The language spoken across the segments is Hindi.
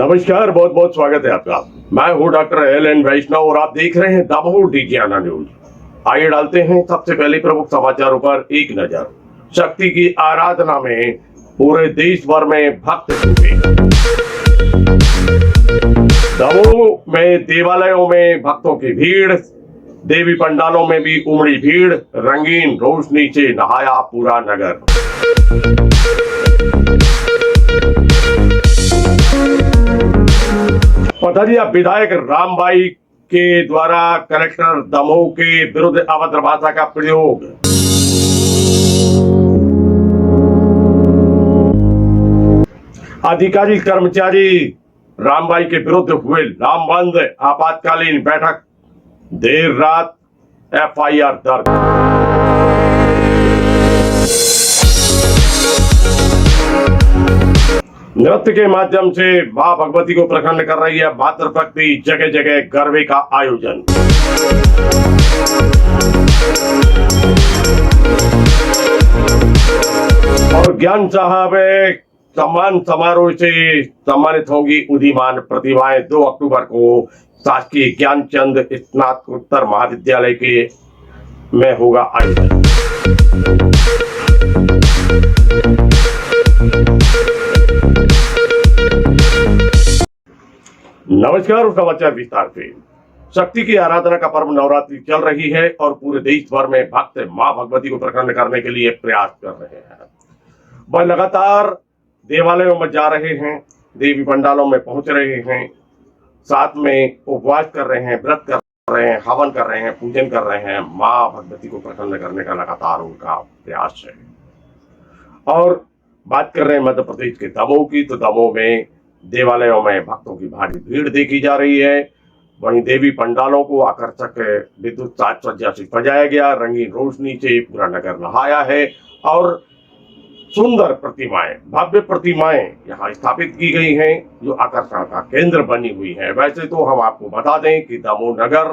नमस्कार, बहुत बहुत स्वागत है आपका। मैं हूं डॉक्टर एल एन वैष्णव और आप देख रहे हैं दमोह डीजियाना न्यूज। आइए डालते हैं सबसे पहले प्रमुख समाचारों पर एक नजर। शक्ति की आराधना में पूरे देश भर में भक्त जुटे। दमोह में देवालयों में भक्तों की भीड़, देवी पंडालों में भी उमड़ी भीड़, रंगीन रोशनी से नहाया पूरा नगर। पथरिया विधायक रामबाई के द्वारा कलेक्टर दमोह के विरुद्ध अभद्र भाषा का प्रयोग। अधिकारी कर्मचारी रामबाई के विरुद्ध हुए लामबंद आपातकालीन बैठक, देर रात एफआईआर दर्ज। नृत्य के माध्यम से मां भगवती को प्रसन्न कर रही है मातृभक्ति, जगह जगह गरबे का आयोजन। और ज्ञान साहब सम्मान समारोह से सम्मानित होंगी उदीयमान प्रतिभाएं। 2 अक्टूबर को शासकीय ज्ञानचंद स्नातकोत्तर महाविद्यालय के में होगा आयोजन। नमस्कार, समाचार विस्तार से। शक्ति की आराधना का पर्व नवरात्रि चल रही है और पूरे देश भर में भक्त मां भगवती को प्रसन्न करने के लिए प्रयास कर रहे हैं। वह लगातार देवालयों में जा रहे हैं, देवी पंडालों में पहुंच रहे हैं, साथ में उपवास कर रहे हैं, व्रत कर रहे हैं, हवन कर रहे हैं, पूजन कर रहे हैं। मां भगवती को प्रसन्न करने का लगातार उनका प्रयास है। और बात कर रहे हैं मध्य प्रदेश के दमोह की, तो दमोह में देवालयों में भक्तों की भारी भीड़ देखी जा रही है। वहीं देवी पंडालों को आकर्षक विद्युत साज सज्जा से सजाया गया, रंगीन रोशनी से पूरा नगर नहाया है और सुंदर प्रतिमाएं, भव्य प्रतिमाएं यहाँ स्थापित की गई हैं जो आकर्षण का केंद्र बनी हुई है। वैसे तो हम आपको बता दें कि दमोह नगर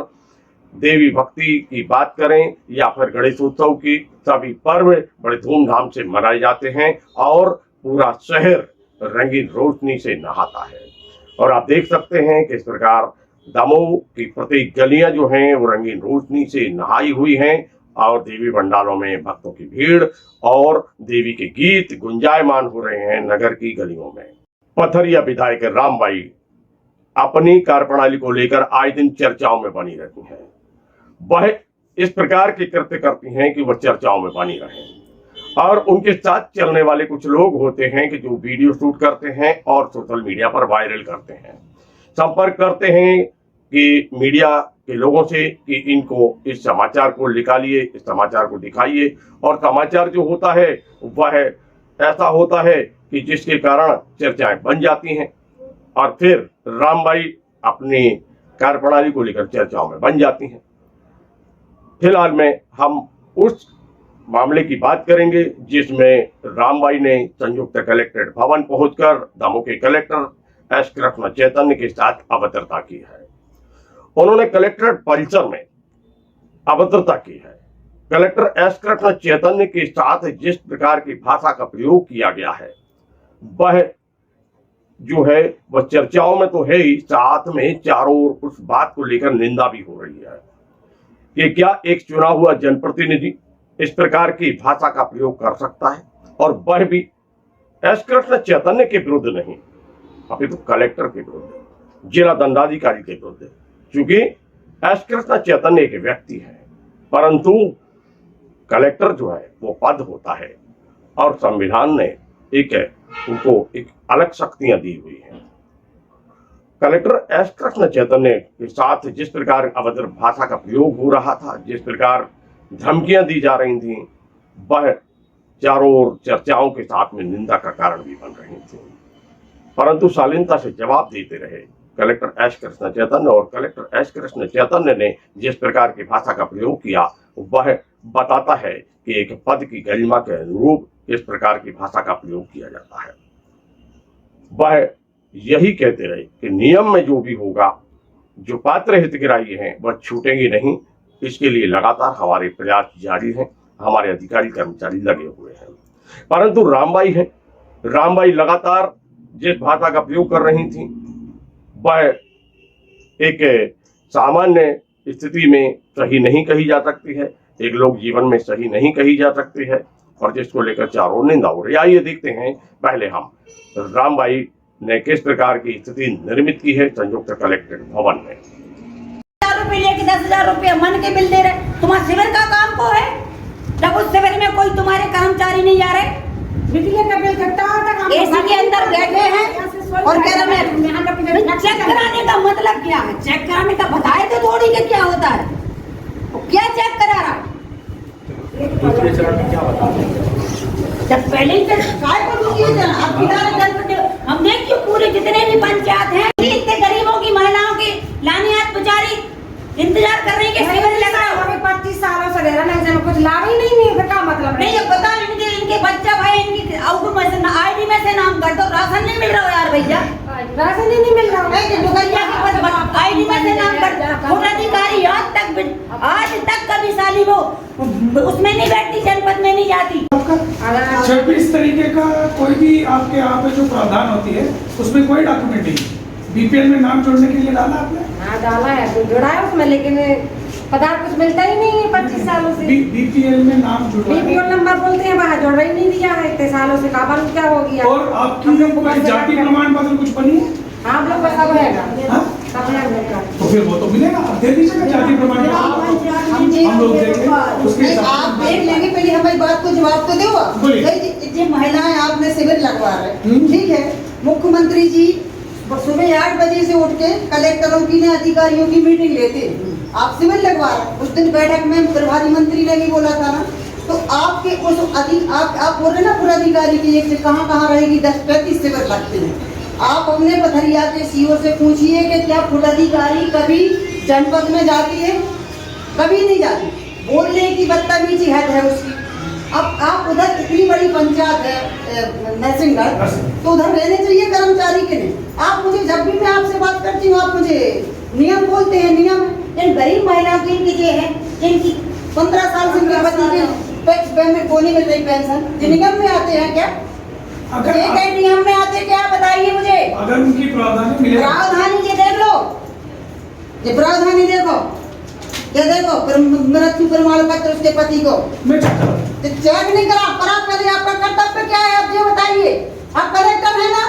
देवी भक्ति की बात करें या फिर गणेशोत्सव की, सभी पर्व बड़े धूमधाम से मनाए जाते हैं और पूरा शहर रंगीन रोशनी से नहाता है। और आप देख सकते हैं कि इस प्रकार दमोह की प्रत्येक गलियां जो हैं वो रंगीन रोशनी से नहाई हुई हैं और देवी पंडालों में भक्तों की भीड़ और देवी के गीत गुंजायमान हो रहे हैं नगर की गलियों में। पथरिया विधायक रामबाई अपनी कार्यप्रणाली को लेकर आए दिन चर्चाओं में बनी रहती हैं। वह इस प्रकार के कृत्य करती हैं कि वह चर्चाओं में बनी रहें और उनके साथ चलने वाले कुछ लोग होते हैं कि जो वीडियो शूट करते हैं और सोशल मीडिया पर वायरल करते हैं, संपर्क करते हैं कि मीडिया के लोगों से कि इनको इस समाचार को निकालिए, इस समाचार को दिखाइए। और समाचार जो होता है वह ऐसा होता है कि जिसके कारण चर्चाएं बन जाती हैं और फिर रामबाई अपनी कार्यप्रणाली को लेकर चर्चाओं में बन जाती हैं। फिलहाल में हम उस मामले की बात करेंगे जिसमें रामबाई ने संयुक्त कलेक्ट्रेट भवन पहुंचकर दमोह के कलेक्टर एस कृष्ण चैतन्य के साथ अभद्रता की है। उन्होंने कलेक्ट्रेट परिसर में अभद्रता की है। कलेक्टर एस कृष्ण चैतन्य के साथ जिस प्रकार की भाषा का प्रयोग किया गया है वह जो है वह चर्चाओं में तो है ही, साथ में चारों ओर उस बात को लेकर निंदा भी हो रही है कि क्या एक चुना हुआ जनप्रतिनिधि इस प्रकार की भाषा का प्रयोग कर सकता है, और वह भी एस कृष्ण चैतन्य के विरुद्ध नहीं, अभी तो कलेक्टर के विरुद्ध, जिला दंडाधिकारी के विरुद्ध। क्योंकि एस कृष्ण चैतन्य एक व्यक्ति है परंतु कलेक्टर जो है वो पद होता है और संविधान ने उनको एक अलग शक्तियां दी हुई हैं। कलेक्टर एस कृष्ण चैतन्य के साथ जिस प्रकार अभद्र भाषा का प्रयोग हो रहा था, जिस प्रकार धमकियां दी जा रही थी, वह चारों ओर चर्चाओं के साथ में निंदा का कारण भी बन रही थी। परंतु शालीनता से जवाब देते रहे कलेक्टर एस कृष्ण चैतन्य, और कलेक्टर एस कृष्ण चैतन्य ने जिस प्रकार की भाषा का प्रयोग किया वह बताता है कि एक पद की गरिमा के अनुरूप इस प्रकार की भाषा का प्रयोग किया जाता है। वह यही कहते रहे कि नियम में जो भी होगा, जो पात्र हितग्राही हैं वह छूटेंगे नहीं। इसके लिए लगातार हमारे प्रयास जारी हैं, हमारे अधिकारी कर्मचारी लगे हुए हैं। परंतु रामबाई लगातार जिस भाषा का प्रयोग कर रही थी वह एक सामान्य स्थिति में सही नहीं कही जा सकती है, एक लोग जीवन में सही नहीं कही जा सकती है, और जिसको लेकर चारों निंदा हो रही है। आइए देखते हैं पहले हम रामबाई ने किस प्रकार की स्थिति निर्मित की है संयुक्त कलेक्ट्रेट भवन में। 10,000 रुपए लेके 10,000 रुपए मन के बिल दे रहे, तुम्हारा शिविर का काम को है जब उस शिविर में कोई तुम्हारे कर्मचारी नहीं जा रहे, बिजली का बिल कटता है, एसी के अंदर बैठे हैं और कह रहे हैं चेक कराने का मतलब क्या है? चेक कराने का बताए तो थोड़ी कि क्या होता है, वो क्या चेक करा रहा है? दूसरे चरण में क्या बता जब पहले ही काय को दूसरे चरण अब हम देखिए पूरे जितने भी पंचायत हैं इतने गरीबों की महिलाओं की लानियात बेचारी इंतजार कर रही है कि शिविर लगाओ। हमें 25 सालों से रह रहे हैं, कुछ लाभ ही नहीं है, क्या मतलब नहीं ये पता इनके बच्चा भाई इनकी आउट में से आईडी में से नाम कर दो, राशन नहीं मिल रहा है यार भैया, राशन ही नहीं मिल रहा है, आईडी में से नाम कर दो। अधिकारी आज तक कभी साली वो उसमें नहीं बैठती, जनपद में नहीं जाती। 26 तरीके का कोई भी आपके यहाँ पे जो प्रावधान होती है उसमें कोई डॉक्यूमेंट नहीं। बीपीएल में नाम जोड़ने के लिए डाला आपने? हाँ डाला है, तो जुड़ा है उसमें, लेकिन पदार्थ कुछ मिलता ही नहीं है 25 सालों से। बीपीएल में नाम जुड़ा है, बीपीएल नंबर बोलते हैं, वहाँ जोड़ ही नहीं दिया है इतने सालों से, काबल क्या हो गया। और आपकी जाति प्रमाण पत्र कुछ बनी है? आप लोग का सब है, तो फिर वो तो मिलेगा, आप दे दीजिएगा जाति प्रमाण पत्र, हम लोग देंगे उसके हिसाब से। आप देख लेंगे, पहले हमारी बात को जवाब तो दो आप। ये महिलाएं आपने शिविर लगवा रहे, ठीक है, मुख्यमंत्री जी सुबह 8 बजे से उठ के कलेक्टरों की ने अधिकारियों की मीटिंग लेते हैं, आप शिविर लगवा रहे। उस दिन बैठक में प्रभारी मंत्री ने भी बोला था ना, तो आपके उस आप बोल रहे ना पुराधिकारी की एक कहाँ रहेगी, 10-35 शिविर लगते हैं। आप अपने पथरिया के सीओ से पूछिए कि क्या पुराधिकारी कभी जनपद में जाती है? कभी नहीं जाती, बोलने की बदतमीजी हद है उसकी। अब आप उधर इतनी बड़ी पंचायत है नरसिंहगढ़, तो उधर रहने चाहिए कर्मचारी के नहीं। आप मुझे जब भी मैं आपसे बात करती हूँ आप मुझे नियम बोलते हैं, नियम इन गरीब महिलाओं की इनकी है जिनकी 15 साल से इनके पति के वो नहीं मिल रही पेंशन, निगम में आते हैं क्या? अगर नियम में आते क्या बताइए मुझे। अगर उनकी प्रावधानी ये देख लो, ये प्रावधानी देखो, ये देखो मृत्यु प्रमाण पत्र उसके पति को चेक नहीं करा पहले आपका कर्तव्य क्या है आप ये बताइए। आप कलेक्टर है ना,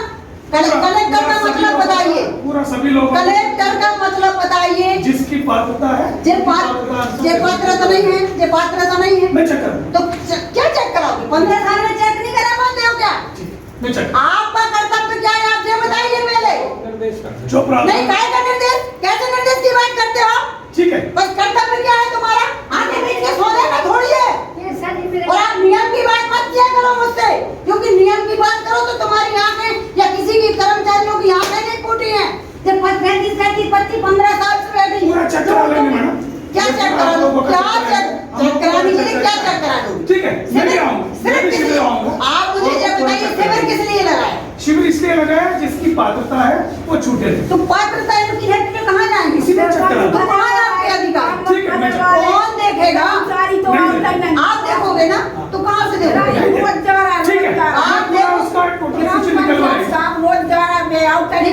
कलेक्टर का मतलब बताइए, पूरा सभी लोग कलेक्टर का मतलब बताइए। जिसकी पात्रता है, ये पात्रता नहीं है, ये पात्रता नहीं है, मैं चेक करूं। तो क्या चेक कराओगे? 15 साल में चेक नहीं करा पाते हो क्या? मैं चेक आपका कर्तव्य क्या है आप ये बताइए पहले। जो नहीं काय का निर्देश, कैसे निर्देश की बात करते हो? ठीक है, बस कर्तव्य क्या है तुम्हारा? आगे बीच के सोने का थोड़ी है। और आप नियम की बात मत किया करो मुझसे, क्योंकि नियम की बात करो तो तुम्हारी आंखें या किसी की कर्मचारियों की आंखें नहीं फूटी हैं। जब 35-15 साल से बैठी पूरा चेक करा लेंगे मैडम। क्या चेक करा लो? क्या चेक कराने के लिए क्या चेक करा लो? ठीक है, मैं भी आऊंगा। आप मुझे ये बताइए शिविर किस लिए लगाया? शिविर इसलिए लगाया जिसकी पात्रता है वो छूटे थे। तो पात्रता इनकी है तो कहाँ जाएंगे? इसीलिए चेक करा तो कहाँ है आपके अधिकार? ठीक है, मैं कौन देखेगा? आप देखोगे ना, तो कहाँ से देखोगे? ठीक है, आप पूरा उसका टोटल सूची निकलवाएंगे।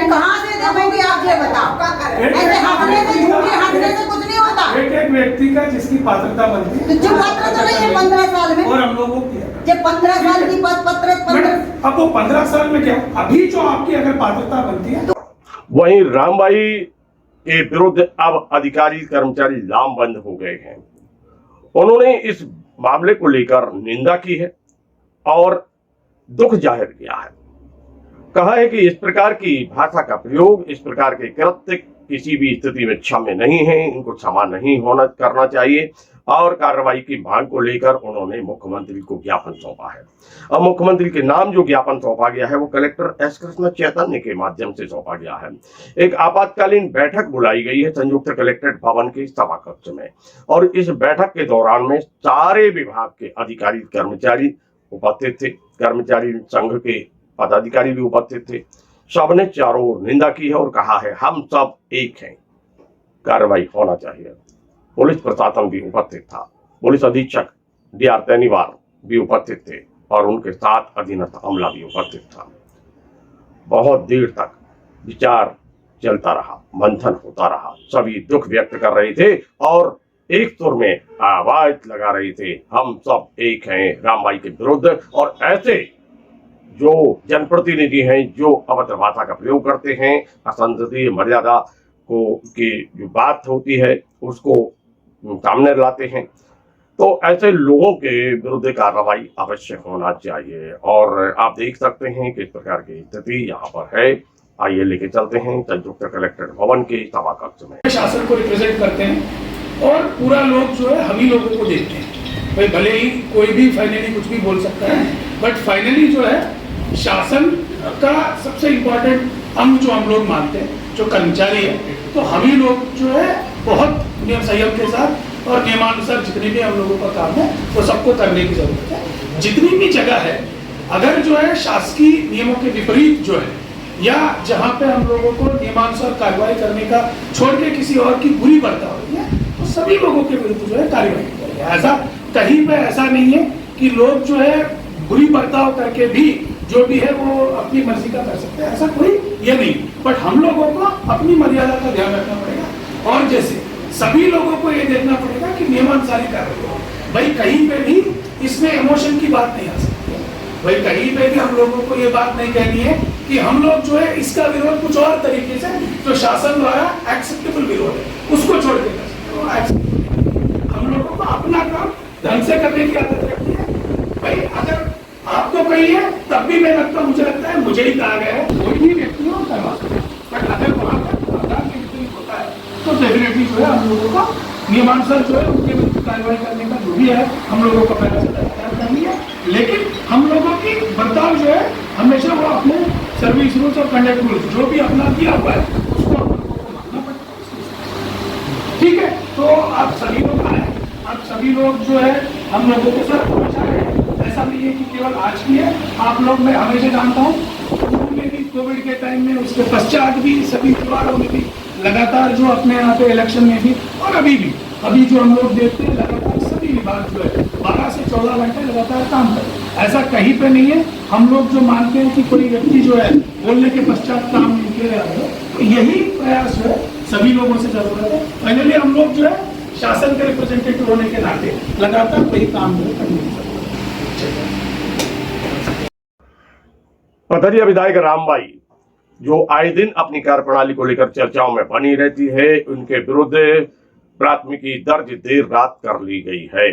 कहाँ से देखोगे आप ये बताओ। ऐसे हंसने से झूठे हंसने से कुछ नहीं होता। एक व्यक्ति का जिसकी पात्रता बनती है, जो पात्रता नहीं है 15 साल में, और हम लोगों की ये 15 साल की पत्र अब वो 15 साल में क्या, अभी जो आपकी अगर पात्रता बनती है। वहीं रामबाई के विरुद्ध अब अधिकारी कर्मचारी लामबंद हो गए हैं। उन्होंने इस मामले को लेकर निंदा की है और दुख जाहिर किया है। कहा है कि इस प्रकार की भाषा का प्रयोग, इस प्रकार के कृत्य किसी भी स्थिति में क्षम्य नहीं है, इनको क्षमा नहीं करना चाहिए। और कार्रवाई की मांग को लेकर उन्होंने मुख्यमंत्री को ज्ञापन सौंपा है। अब मुख्यमंत्री के नाम जो ज्ञापन सौंपा गया है वो कलेक्टर एस कृष्ण चैतन्य के माध्यम से सौंपा गया है। एक आपातकालीन बैठक बुलाई गई है संयुक्त कलेक्ट्रेट भवन के सभा कक्ष में, और इस बैठक के दौरान में सारे विभाग के अधिकारी कर्मचारी उपस्थित थे, कर्मचारी संघ के पदाधिकारी भी उपस्थित थे। सबने चारों ओर निंदा की है और कहा है हम सब एक हैं, कार्रवाई होना चाहिए। पुलिस प्रशासन भी उपस्थित था, पुलिस अधीक्षक DR तेनीवार भी उपस्थित थे और उनके साथ अधीनस्थ अमला भी उपस्थित था। बहुत देर तक विचार चलता रहा, मंथन होता रहा, सभी दुख व्यक्त कर रहे थे और एक सुर में आवाज लगा रहे थे, हम सब एक हैं रामबाई के विरुद्ध। और ऐसे जो जनप्रतिनिधि हैं जो अभद्र भाषा का प्रयोग करते हैं, असंसदीय मर्यादा को की जो बात होती है उसको सामने लाते हैं, तो ऐसे लोगों के विरुद्ध कार्रवाई अवश्य होना चाहिए। और आप देख सकते हैं कि इस प्रकार की स्थिति यहाँ पर है। आइए लेके चलते हैं संयुक्त कलेक्टर भवन के सभा कक्ष में। शासन को रिप्रेजेंट करते हैं और पूरा लोग जो है हम ही लोगों को देखते हैं। भाई भले ही कोई भी फाइनली कुछ भी बोल सकता है, बट फाइनली जो है शासन का सबसे इम्पोर्टेंट अंग जो हम लोग मानते हैं, जो कर्मचारी है, तो हम ही लोग जो है बहुत नियम संयम के साथ और नियमानुसार जितने भी हम लोगों का काम है वो सबको करने की जरूरत है। जितनी भी जगह है अगर जो है शासकीय नियमों के विपरीत जो है या जहाँ पे हम लोगों को नियमानुसार कार्रवाई करने का छोड़ के किसी और की बुरी बर्ताव हो रही है, तो सभी लोगों के विरुद्ध जो है कार्रवाई की जाएगी। ऐसा कहीं पे ऐसा नहीं है कि लोग जो है बुरी बर्ताव करके भी जो भी है वो अपनी मर्जी का कर सकते हैं, ऐसा कोई ये नहीं। बट हम लोगों को अपनी मर्यादा का ध्यान रखना पड़ेगा और जैसे सभी लोगों को ये देखना पड़ेगा कि नियमानुसार ही कार्रवाई हो। भाई कहीं पे भी इसमें इमोशन की बात नहीं आ सकती। भाई कहीं पे भी हम लोगों को ये बात नहीं कहनी है कि हम लोग जो है इसका विरोध कुछ और तरीके से जो शासन द्वारा एक्सेप्टेबल विरोध है उसको छोड़ के कर सकते हो। हम लोगों को अपना काम ढंग से करने की आदत रखनी है। भाई अगर आपको कही है तब भी मैं लगता मुझे लगता है मुझे ही कहा गया है, कोई भी व्यक्ति हो करवा सकता है। बट अगर वहाँ पर होता है तो डेफिनेटली जो है हम लोगों का नियमानुसार जो है उनके विरुद्ध कार्रवाई करने का जो भी है हम लोगों को पहले से तैयार करनी है। लेकिन हम लोगों की बर्ताव जो है हमेशा वो अपने सर्विस रूल्स और कंडक्ट रूल्स जो भी अपना किया हुआ है उसको हम लोगों को मानना पड़ेगा। ठीक है, तो आप सभी लोग आए, आप सभी लोग जो है हम लोगों के साथ हमेशा रहे। ऐसा नहीं है कि केवल आज की है, आप लोग मैं हमेशा जानता हूँ पूर्व में भी कोविड के टाइम में, उसके पश्चात भी, सभी त्योहारों में भी लगातार जो अपने यहाँ पे इलेक्शन में भी और अभी जो हम लोग देखते हैं लगातार सभी विभाग जो है 12 से 14 घंटे लगातार काम करते हैं। ऐसा कहीं पे नहीं है। हम लोग जो मानते हैं कि कोई व्यक्ति जो है बोलने के पश्चात काम नहीं किया जा रहा है, तो यही प्रयास जो है सभी लोगों से जरूरत है। फाइनली हम लोग जो है शासन के रिप्रेजेंटेटिव होने के नाते लगातार वही काम जो है करने की जरूरत है। पथरिया विधायक रामबाई जो आए दिन अपनी कार्यप्रणाली को लेकर चर्चाओं में बनी रहती है, उनके विरुद्ध प्राथमिकी दर्ज देर रात कर ली गई है।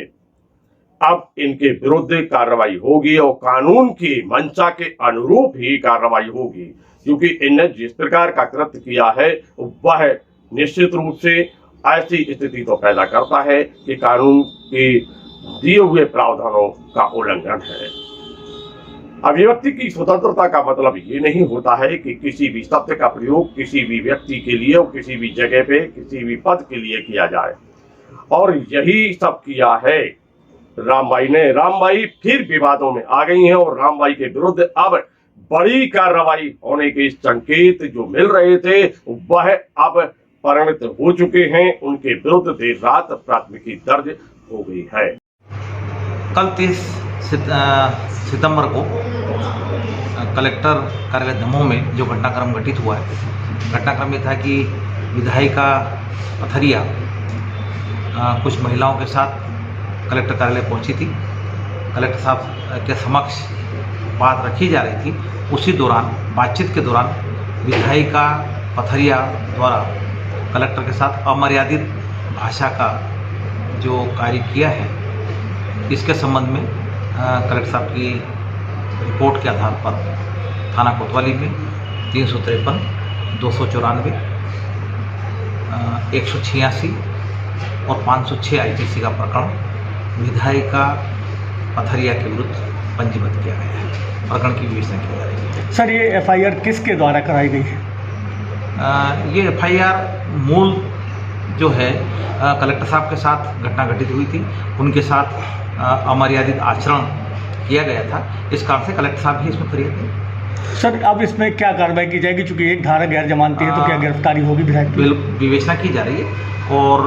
अब इनके विरुद्ध कार्रवाई होगी और कानून की मंशा के अनुरूप ही कार्रवाई होगी, क्योंकि इनने जिस प्रकार का कृत्य किया है वह निश्चित रूप से ऐसी स्थिति तो पैदा करता है कि कानून के दिए हुए प्रावधानों का उल्लंघन है। अभिव्यक्ति की स्वतंत्रता का मतलब ये नहीं होता है कि किसी भी शब्द का प्रयोग किसी भी व्यक्ति के लिए और किसी भी जगह पे किसी भी पद के लिए किया जाए, और यही सब किया है रामबाई ने। रामबाई फिर विवादों में आ गई हैं और रामबाई के विरुद्ध अब बड़ी कार्रवाई होने के संकेत जो मिल रहे थे वह अब परिणत हो चुके हैं। उनके विरुद्ध देर रात प्राथमिकी दर्ज हो गई है। कल 30 सितंबर को कलेक्टर कार्यालय दमोह में जो घटनाक्रम घटित हुआ है, घटनाक्रम ये था कि विधायिका पथरिया कुछ महिलाओं के साथ कलेक्टर कार्यालय पहुंची थी। कलेक्टर साहब के समक्ष बात रखी जा रही थी। उसी दौरान बातचीत के दौरान विधायिका पथरिया द्वारा कलेक्टर के साथ अमर्यादित भाषा का जो कार्य किया है, इसके संबंध में कलेक्टर साहब की रिपोर्ट के आधार पर थाना कोतवाली में 353, 294, 186 और 506 IPC का प्रकरण विधायिका पथरिया के विरुद्ध पंजीबद्ध किया गया है। प्रकरण की विवेचना की जा रही है। सर, ये FIR किसके द्वारा कराई गई है? ये FIR मूल जो है कलेक्टर साहब के साथ घटना घटित हुई थी, उनके साथ अमर्यादित आचरण किया गया था। इस कारण से कलेक्टर साहब भी इसमें फरियाद दी। सर, अब इसमें क्या कार्रवाई की जाएगी? चूंकि एक धारा गैर जमानती है, तो क्या गिरफ्तारी होगी विधायक की? विवेचना की जा रही है और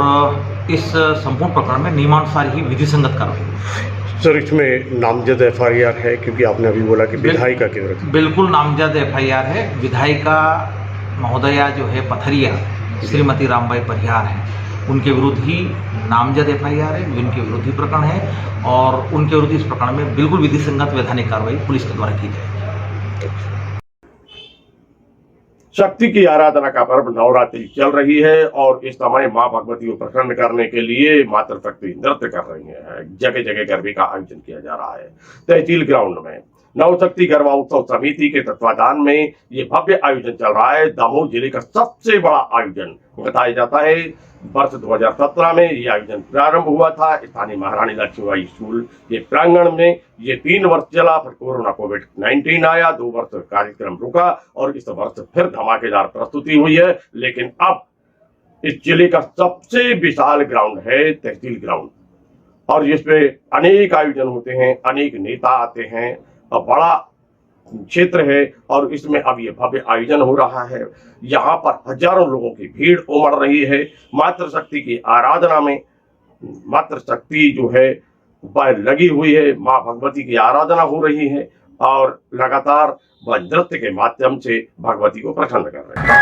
इस संपूर्ण प्रकरण में नियमानुसार ही विधि संगत कार्रवाई। सर, इसमें नामजद FIR है, क्योंकि आपने अभी बोला कि विधायिका के विरुद्ध। बिल्कुल नामजद FIR है। विधायिका महोदया जो है पथरिया श्रीमती रामबाई परिहार हैं, उनके विरुद्ध ही नामजद FIR है, उनके विरुद्ध ही प्रकरण है और उनके विरुद्ध इस प्रकरण में बिल्कुल विधि संगत वैधानिक कार्रवाई पुलिस के द्वारा की जाएगी। शक्ति की आराधना का पर्व नवरात्रि चल रही है और इस समय मां भगवती को प्रसन्न करने के लिए मातृशक्ति नृत्य कर रही है। जगह जगह गरबे का आयोजन किया जा रहा है। तहसील ग्राउंड में नवशक्ति गरबा उत्सव समिति के तत्वाधान में ये भव्य आयोजन चल रहा है। दमोह जिले का सबसे बड़ा आयोजन बताया जाता है। वर्ष 2017 में ये आयोजन प्रारंभ हुआ था स्थानीय महारानी लक्ष्मीबाई स्कूल के प्रांगण में। ये 3 वर्ष चला, फिर कोरोना कोविड-19 आया, 2 वर्ष कार्यक्रम रुका और इस वर्ष फिर धमाकेदार प्रस्तुति हुई है। लेकिन अब इस जिले का सबसे विशाल ग्राउंड है तहसील ग्राउंड और जिसपे अनेक आयोजन होते हैं, अनेक नेता आते हैं, बड़ा क्षेत्र है और इसमें अब ये भव्य आयोजन हो रहा है। यहाँ पर हजारों लोगों की भीड़ उमड़ रही है। मातृशक्ति की आराधना में मातृशक्ति जो है वह लगी हुई है, माँ भगवती की आराधना हो रही है और लगातार वह नृत्य के माध्यम से भगवती को प्रसन्न कर रहे हैं।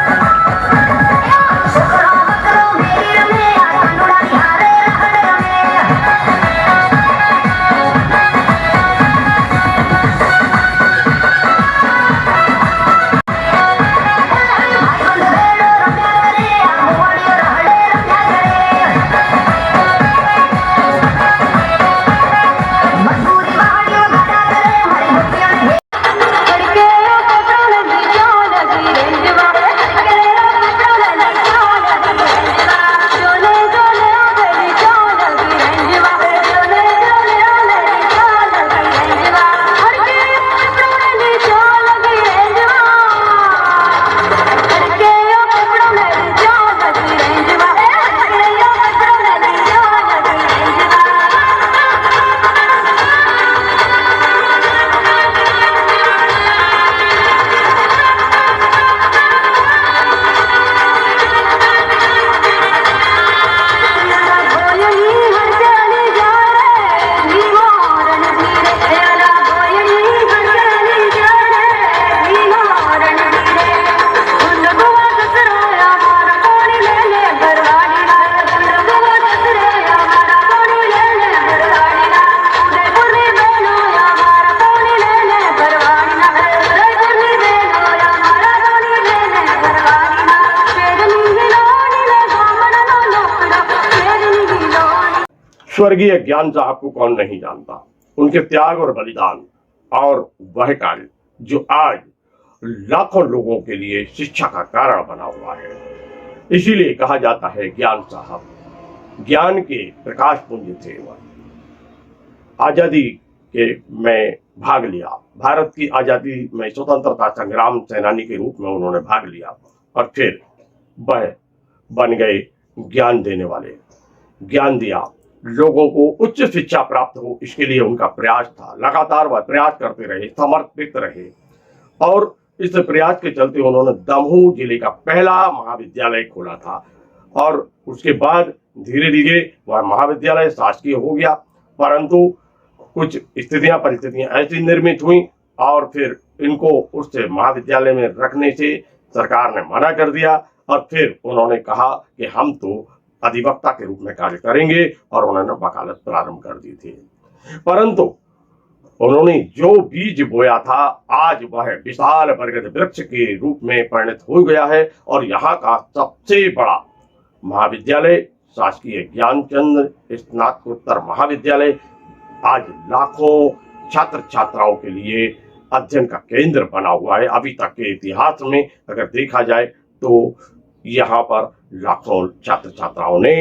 स्वर्गीय ज्ञान साहब को कौन नहीं जानता, उनके त्याग और बलिदान और वह कार्य जो आज लाखों लोगों के लिए शिक्षा का कारण बना हुआ है। इसीलिए कहा जाता है ज्ञान साहब ज्ञान के प्रकाश पुंज थे। वह आजादी के में भाग लिया, भारत की आजादी में स्वतंत्रता संग्राम सेनानी के रूप में उन्होंने भाग लिया और फिर वह बन गए ज्ञान देने वाले। ज्ञान दिया, लोगों को उच्च शिक्षा प्राप्त हो, इसके लिए उनका प्रयास था। लगातार वह प्रयास करते रहे, समर्पित रहे और इस प्रयास के चलते उन्होंने दमोह जिले का पहला महाविद्यालय खोला था और उसके बाद धीरे धीरे वह महाविद्यालय शासकीय हो गया। परंतु कुछ परिस्थितियां ऐसी निर्मित हुई और फिर इनको उस महाविद्यालय में रखने से सरकार ने मना कर दिया और फिर उन्होंने कहा कि हम तो अधिवक्ता के रूप में कार्य करेंगे और उन्होंने वकालत प्रारंभ कर दी थी। परंतु उन्होंने जो बीज बोया था आज वह विशाल बरगद वृक्ष के रूप में परिणत हो गया है और यहाँ का सबसे बड़ा महाविद्यालय शासकीय ज्ञानचंद स्नातकोत्तर महाविद्यालय आज लाखों छात्र छात्राओं के लिए अध्ययन का केंद्र बना हुआ है। अभी तक के इतिहास में अगर देखा जाए तो यहाँ पर लाखों छात्र छात्राओं ने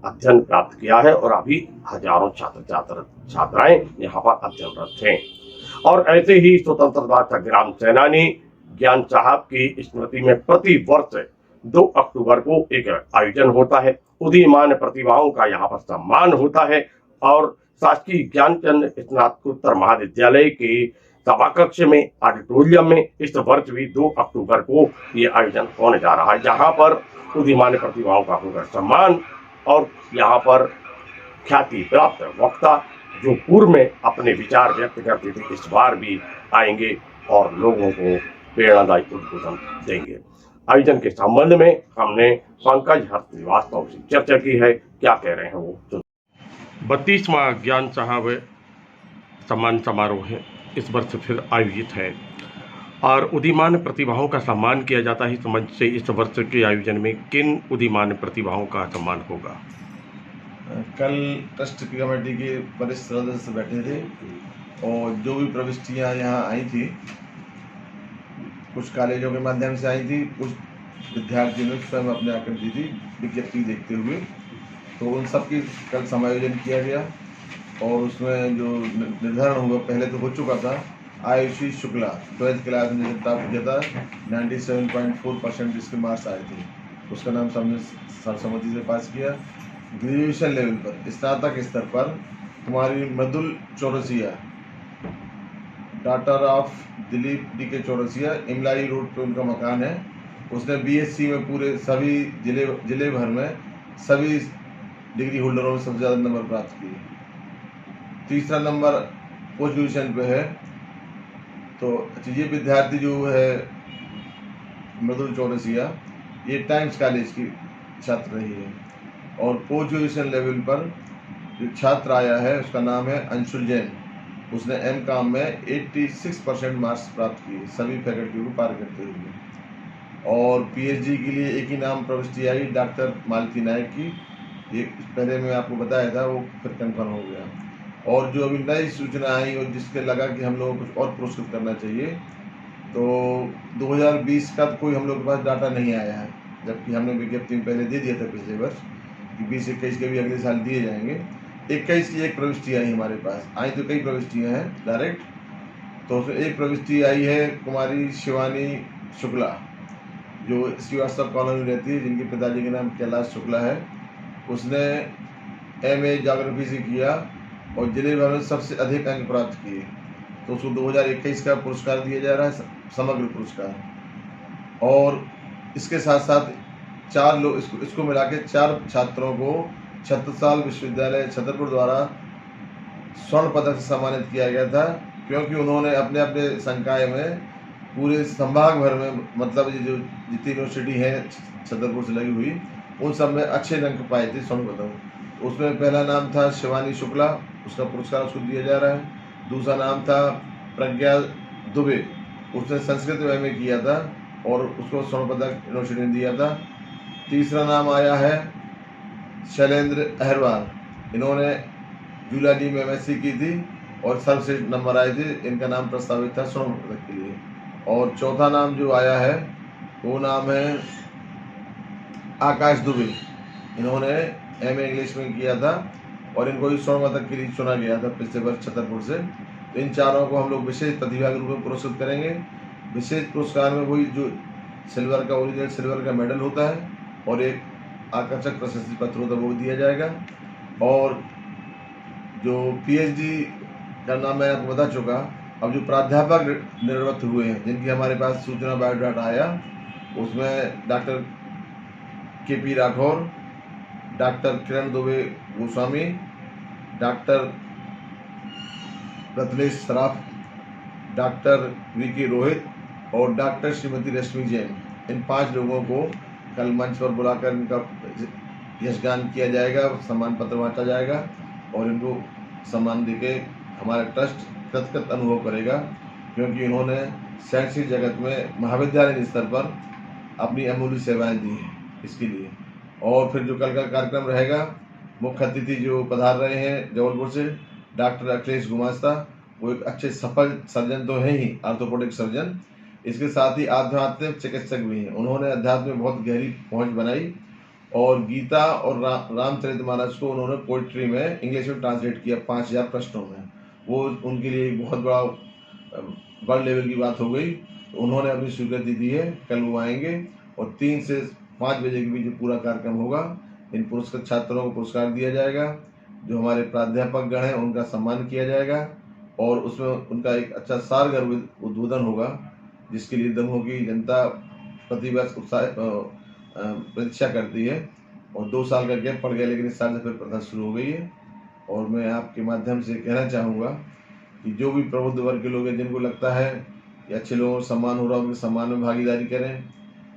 अध्ययन प्राप्त किया है और अभी हजारों छात्र छात्राएं यहाँ पर अध्ययनरत हैं। और ऐसे ही स्वतंत्रता संग्राम सेनानी ज्ञान साहब की स्मृति में प्रति वर्ष 2 अक्टूबर को एक आयोजन होता है। उदीयमान प्रतिभाओं का यहाँ पर सम्मान होता है और शासकीय ज्ञानचंद स्नातकोत्तर महाविद्यालय के सभाकक्ष में ऑडिटोरियम में इस वर्ष भी 2 अक्टूबर को ये आयोजन होने जा रहा है, जहां पर उदीयमान प्रतिभाओं का होगा सम्मान और यहाँ पर ख्याति प्राप्त वक्ता जो पूर्व में अपने विचार व्यक्त करते थे इस बार भी आएंगे और लोगों को प्रेरणादायी उद्बोधन देंगे। आयोजन के संबंध में हमने पंकज हर्ष श्रीवास्तव से चर्चा की है। क्या कह रहे हैं वो। 32वां ज्ञान साहब सम्मान समारोह है इस वर्ष फिर आयोजित है और उदीयमान प्रतिभाओं का सम्मान किया जाता है। इस मंच से इस वर्ष के आयोजन में किन उदीयमान प्रतिभाओं का सम्मान होगा? कल ट्रस्ट की कमेटी के वरिष्ठ सदस्य बैठे थे और जो भी प्रविष्टियाँ यहाँ आई थी, कुछ कॉलेजों के माध्यम से आई थी, कुछ विद्यार्थियों ने स्वयं अपने आकर दी थी विज्ञप्ति देखते हुए, तो उन सब की कल समायोजन किया गया और उसमें जो निर्धारण हुआ पहले तो हो चुका था। आयुषी शुक्ला 12th क्लास में प्राप्त किया था, 97.4% इसके मार्क्स आए थे, उसका नाम सबने सर्वसम्मति से पास किया। ग्रेजुएशन लेवल पर स्नातक स्तर पर Kumari Mridul Chaurasia, daughter of Dilip DK. Chaurasia, Imlai road पे उनका मकान है। उसने बीएससी में पूरे सभी जिले भर में सभी डिग्री होल्डरों में सबसे ज़्यादा नंबर प्राप्त किए। तीसरा नंबर पोस्ट ग्रेजुएशन पे है। तो ये विद्यार्थी जो है मृदुल चौरसिया, ये टाइम्स कॉलेज की छात्र रही है और पोस्ट ग्रेजुएशन लेवल पर जो छात्र आया है उसका नाम है अंशुल जैन। उसने M.Com में 86% मार्क्स प्राप्त किए सभी फैकल्टी को पार करते हुए। और PhD के लिए एक ही नाम प्रविष्टि आई, डॉक्टर मालती नायक की। ये पहले मैं आपको बताया था, वो फिर कंफर्म हो गया। और जो अभी नई सूचना आई और जिसके लगा कि हम लोगों को कुछ और पुरस्कृत करना चाहिए, तो 2020 का कोई हम लोग के पास डाटा नहीं आया है, जबकि हमने विज्ञप्ति में पहले दे दिया था पिछले वर्ष कि 20-21 के भी अगले साल दिए जाएंगे। 21 की एक प्रविष्टि आई हमारे पास, आई तो कई प्रविष्टियाँ हैं डायरेक्ट, तो उसमें एक प्रविष्टि आई है कुमारी शिवानी शुक्ला जो श्रीवास्तव कॉलोनी रहती है, जिनके पिताजी के नाम कैलाश शुक्ला है। उसने MA ज्योग्राफी से किया और जिले भर में सबसे अधिक अंक प्राप्त किए, तो उसको 2021 का पुरस्कार दिया जा रहा है, समग्र पुरस्कार। और इसके साथ साथ 4 लोग इसको मिला के 4 छात्रों को छत्रसाल विश्वविद्यालय छतरपुर द्वारा स्वर्ण पदक से सम्मानित किया गया था, क्योंकि उन्होंने अपने अपने संकाय में पूरे संभाग भर में, मतलब ये जो जितनी यूनिवर्सिटी है छतरपुर से लगी हुई, उन सब में अच्छे अंक पाए थे स्वर्ण पदक। उसमें पहला नाम था शिवानी शुक्ला, उसका पुरस्कार उसको दिया जा रहा है। दूसरा नाम था प्रज्ञा दुबे, उसने संस्कृत में MA किया था और उसको स्वर्ण पदक यूनिवर्सिटी ने दिया था। तीसरा नाम आया है शैलेंद्र अहरवाल, इन्होंने जूलॉजी में MSc की थी और सर्वश्रेष्ठ नंबर आए थे, इनका नाम प्रस्तावित था स्वर्ण पदक के लिए। और चौथा नाम जो आया है वो नाम है आकाश दुबे, इन्होंने MA इंग्लिश में किया था और इनको इस स्वर्ण पदक के लिए चुना गया था पिछले वर्ष छतरपुर से। तो इन चारों को हम लोग विशेष प्रतिभा के रूप में पुरस्कृत करेंगे। विशेष पुरस्कार में वही जो सिल्वर का ओरिजिनल सिल्वर का मेडल होता है और एक आकर्षक प्रशस्ति पत्र होता है वो दिया जाएगा। और जो PhD का नाम मैं आपको बता चुका, अब जो प्राध्यापक निर्वृत्त हुए हैं जिनकी हमारे पास सूचना बायोडाटा आया, उसमें doctor KP Rathore, doctor Kiran Dubey Goswami, doctor Ratnesh Saraf, doctor VK Rohit और डॉक्टर श्रीमती रश्मि जैन, इन 5 लोगों को कल मंच पर बुलाकर इनका यशगान किया जाएगा, सम्मान पत्र बांटा जाएगा और इनको सम्मान देके हमारा ट्रस्ट कृतकृत अनुभव करेगा, क्योंकि इन्होंने शैक्षिक जगत में महाविद्यालय स्तर पर अपनी अमूल्य सेवाएं दी हैं इसके लिए। और फिर जो कल का कार्यक्रम रहेगा, मुख्य अतिथि जो पधार रहे हैं जबलपुर से डॉक्टर अखिलेश गुमास्ता, वो एक अच्छे सफल सर्जन तो हैं ही, आर्थोपोडिक सर्जन, इसके साथ ही आध्यात्मिक चिकित्सक भी हैं। उन्होंने अध्यात्म में बहुत गहरी पहुंच बनाई और गीता और रामचरितमानस को उन्होंने पोइट्री में इंग्लिश में ट्रांसलेट किया 5000 प्रश्नों में। वो उनके लिए एक बहुत बड़ा लेवल की बात हो गई। तो उन्होंने अपनी स्वीकृति दी है, कल वो आएंगे और 3 से 5 बजे के बीच पूरा कार्यक्रम होगा। इन पुरस्कृत छात्रों को पुरस्कार दिया जाएगा, जो हमारे प्राध्यापक गण हैं उनका सम्मान किया जाएगा और उसमें उनका एक अच्छा सारगर उद्बोधन होगा, जिसके लिए दमोह की जनता प्रतिवर्ष प्रतीक्षा करती है। और 2 साल का गैप पड़ गया, लेकिन इस साल से फिर प्रथा शुरू हो गई है। और मैं आपके माध्यम से कहना चाहूँगा कि जो भी प्रबुद्ध वर्ग के लोग हैं जिनको लगता है कि अच्छे लोगों को सम्मान हो रहा है, उनके सम्मान में भागीदारी करें।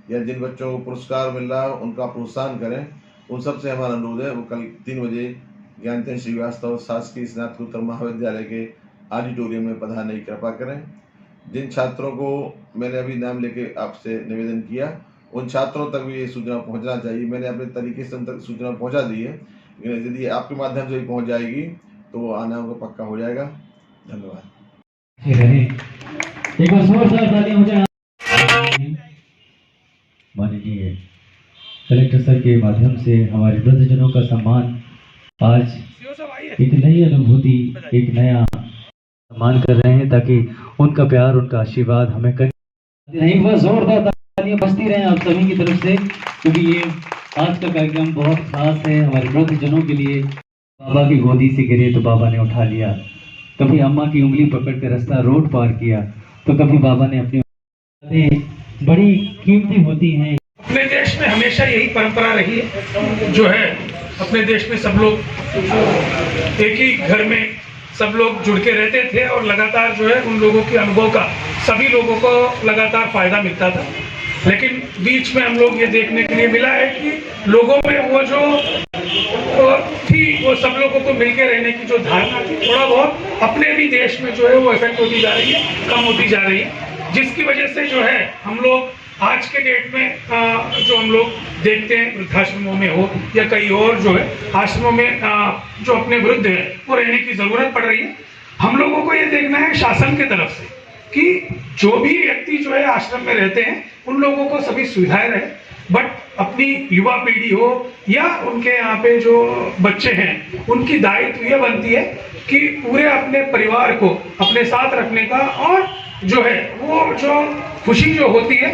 या जिन बच्चों को पुरस्कार मिल रहा है उनका प्रोत्साहन करें। उन सबसे हमारा अनुरोध है वो कल 3 बजे ज्ञानचंद श्रीवास्तव शासकीय स्नातकोत्तर महाविद्यालय के ऑडिटोरियम में पधारने की कृपा करें। जिन छात्रों को मैंने अभी नाम लेके आपसे निवेदन किया उन छात्रों तक भी ये सूचना पहुंचना चाहिए। मैंने अपने तरीके से उन तक सूचना पहुंचा दी है, लेकिन यदि आपके माध्यम से पहुंच जाएगी तो वो आना उनका पक्का हो जाएगा। धन्यवाद। एक बार जोर से तालियां हो जाए। माननीय कलेक्टर सर के माध्यम से हमारे वृद्धजनों का सम्मान आज एक नई अनुभूति, एक नया सम्मान कर रहे हैं ताकि उनका प्यार, उनका आशीर्वाद हमें नहीं। बस जोरदार तालियां बजती रहे आप सभी की तरफ से, क्योंकि ये आज का कार्यक्रम बहुत खास है हमारे वृद्धजनों के लिए। बाबा की गोदी से गिरे तो बाबा ने उठा लिया, कभी अम्मा की उंगली पकड़ कर रास्ता रोड पार किया, तो कभी बाबा ने अपनी बड़ी कीमती होती हैं। अपने देश में हमेशा यही परंपरा रही है, जो है अपने देश में सब लोग एक ही घर में सब लोग जुड़ के रहते थे और लगातार जो है उन लोगों के अनुभव का सभी लोगों को लगातार फायदा मिलता था। लेकिन बीच में हम लोग ये देखने के लिए मिला है कि लोगों में वो जो थी वो सब लोगों को मिलकर रहने की जो धारणा थी थोड़ा बहुत अपने भी देश में जो है वो इफेक्ट होती जा रही है, कम होती जा रही है, जिसकी वजह से जो है हम लोग आज के डेट में जो हम लोग देखते हैं वृद्धाश्रमों में हो या कई और जो है आश्रमों में जो अपने वृद्ध है वो रहने की जरूरत पड़ रही है। हम लोगों को ये देखना है शासन की तरफ से कि जो भी व्यक्ति जो है आश्रम में रहते हैं उन लोगों को सभी सुविधाएं रहे, बट अपनी युवा पीढ़ी हो या उनके यहाँ पे जो बच्चे हैं उनकी दायित्व ये बनती है कि पूरे अपने परिवार को अपने साथ रखने का और जो है वो जो खुशी जो होती है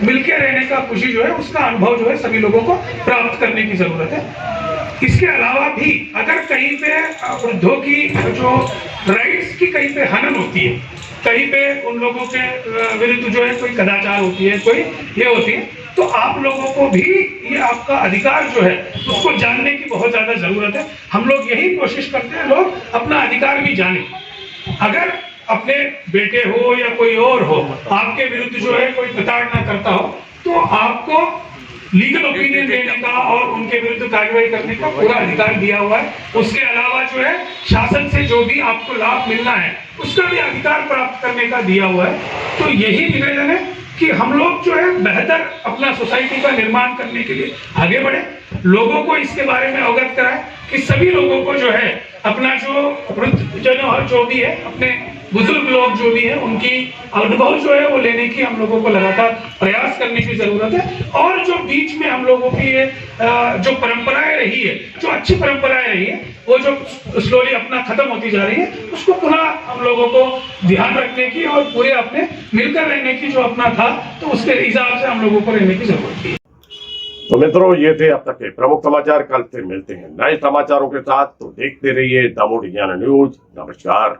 मिलके रहने का खुशी जो है उसका अनुभव जो है सभी लोगों को प्राप्त करने की जरूरत है। इसके अलावा भी अगर कहीं पे वृद्धों की जो राइट्स की कहीं पे हनन होती है, कहीं पे उन लोगों के विरुद्ध जो है कोई कदाचार होती है, कोई ये होती है, तो आप लोगों को भी ये आपका अधिकार जो है उसको जानने की बहुत ज्यादा जरूरत है। हम लोग यही कोशिश करते हैं लोग अपना अधिकार भी जाने। अगर अपने बेटे हो या कोई और हो आपके विरुद्ध जो है कोई प्रताड़ना करता हो तो आपको लीगल ओपिनियन देने का और उनके विरुद्ध कार्रवाई करने का पूरा अधिकार दिया हुआ है। उसके अलावा जो है शासन से जो भी आपको लाभ मिलना है उसका भी अधिकार प्राप्त करने का दिया हुआ है। तो यही निवेदन है कि हम लोग जो है बेहतर अपना सोसाइटी का निर्माण करने के लिए आगे बढ़े, लोगों को इसके बारे में अवगत कराएं कि सभी लोगों को जो है अपना जो वृद्धजन और जो भी है अपने बुजुर्ग लोग जो भी है उनकी अनुभव जो है वो लेने की हम लोगों को लगातार प्रयास करने की जरूरत है। और जो बीच में हम लोगों की ये जो परंपराएं रही है, जो अच्छी परंपराएं रही है, वो जो स्लोली अपना खत्म होती जा रही है उसको पुनः हम लोगों को ध्यान रखने की और पूरे अपने मिलकर रहने की जो अपना था तो उसके हिसाब से हम लोगों को रहने की जरूरत थी। तो मित्रों ये थे अब तक के प्रमुख समाचार। कल फिर मिलते हैं नए समाचारों के साथ, तो देखते रहिए द मोदी ज्ञान न्यूज। नमस्कार।